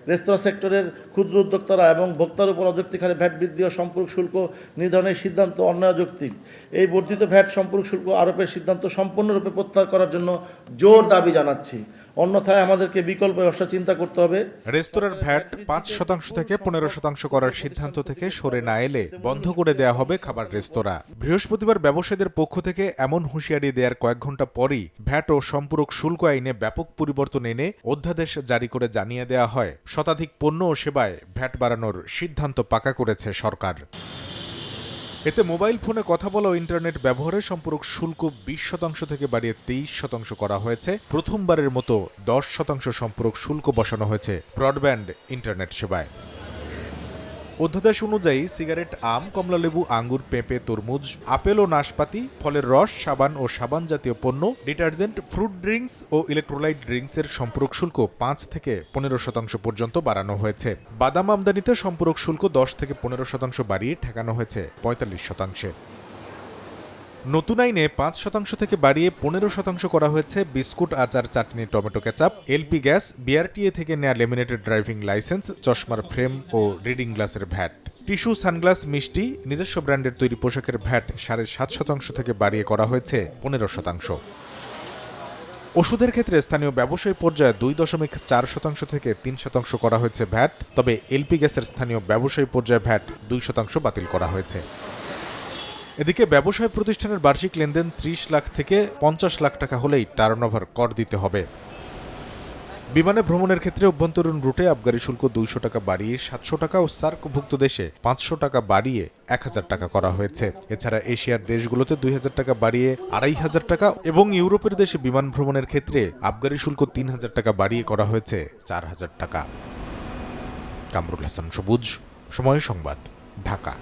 রেস্তোরাঁ সেক্টরের ক্ষুদ্র উদ্যোক্তারা এবং ভোক্তার উপর অযৌক্তিক হারে ভ্যাট বৃদ্ধি ও সম্পূরক শুল্ক নির্ধারণের সিদ্ধান্ত অন্যায় যৌক্তিক। এই বর্ধিত ভ্যাট সম্পূরক শুল্ক আরোপের সিদ্ধান্ত সম্পূর্ণরূপে প্রত্যাহার করার জন্য জোর দাবি জানাচ্ছি। অন্যথায় আমাদেরকে বিকল্প ব্যবস্থা চিন্তা করতে হবে। রেস্তোরাঁর ভ্যাট ৫% থেকে ১৫% করার সিদ্ধান্ত থেকে সরে না এলে বন্ধ করে দেয়া হবে খাবার রেস্তোরাঁ। বৃহস্পতিবার ব্যবসায়ীদের পক্ষ থেকে এমন হুঁশিয়ারি দেওয়ার কয়েক ঘণ্টা পরই ভ্যাট ও সম্পূরক শুল্ক আইনে ব্যাপক পরিবর্তন এনে অধ্যাদেশ জারি করে জানিয়ে দেওয়া হয় শতাধিক পণ্য ও সেবায় ভ্যাট বাড়ানোর সিদ্ধান্ত পাকা করেছে সরকার। এতে মোবাইল ফোনে কথা বলা ও ইন্টারনেট ব্যবহারে সম্পূরক শুল্ক ২০% থেকে বাড়িয়ে ২৩% করা হয়েছে। প্রথমবারের মতো ১০% সম্পূরক শুল্ক বসানো হয়েছে ব্রডব্যান্ড ইন্টারনেট সেবায়। অধ্যাদেশ অনুযায়ী সিগারেট, আম, কমলালেবু, আঙ্গুর, পেঁপে, তরমুজ, আপেল ও নাশপাতি, ফলের রস, সাবান ও সাবান জাতীয় পণ্য, ডিটারজেন্ট, ফ্রুট ড্রিঙ্কস ও ইলেকট্রোলাইট ড্রিঙ্কসের সম্পূরক শুল্ক ৫ থেকে ১৫% পর্যন্ত বাড়ানো হয়েছে। বাদাম আমদানিতে সম্পূরক শুল্ক ১০ থেকে ১৫% বাড়িয়ে ঠেকানো হয়েছে ৪৫%। নতুন আইনে ৫% থেকে বাড়িয়ে ১৫% করা হয়েছে বিস্কুট, আচার, চাটনি, tomato ketchup, LP gas, BRTA থেকে নেয়া লেমিনেটেড ড্রাইভিং লাইসেন্স, চশমার ফ্রেম ও রিডিং গ্লাসের ভ্যাট। টিস্যু, সানগ্লাস, মিষ্টি, নিজস্ব ব্র্যান্ডের তৈরি পোশাকের ভ্যাট ৭.৫% থেকে বাড়িয়ে করা হয়েছে ১৫%। ওষুধের ক্ষেত্রে স্থানীয় ব্যবসায়ী পর্যায়ে ২.৪% থেকে ৩% করা হয়েছে ভ্যাট, তবে এলপি গ্যাসের স্থানীয় ব্যবসায়ী পর্যায়ে ভ্যাট ২% বাতিল করা হয়েছে। এদিকে ব্যবসায় প্রতিষ্ঠানের বার্ষিক লেনদেন ৩০ লাখ থেকে ৫০ লাখ টাকা হলেই টার্নওভার কর দিতে হবে। বিমানে ভ্রমণের ক্ষেত্রে অভ্যন্তরীণ রুটে আবগারি শুল্ক ২০০ টাকা বাড়িয়ে ৭০০ টাকা ও সার্কভুক্ত দেশে ৫০০ টাকা বাড়িয়ে ১,০০০ টাকা করা হয়েছে। এছাড়া এশিয়ার দেশগুলোতে ২,০০০ টাকা বাড়িয়ে ২,৫০০ টাকা এবং ইউরোপের দেশে বিমান ভ্রমণের ক্ষেত্রে আবগারি শুল্ক ৩,০০০ টাকা বাড়িয়ে করা হয়েছে ৪,০০০ টাকা। কামরুল হাসান সবুজ, সময় সংবাদ, ঢাকা।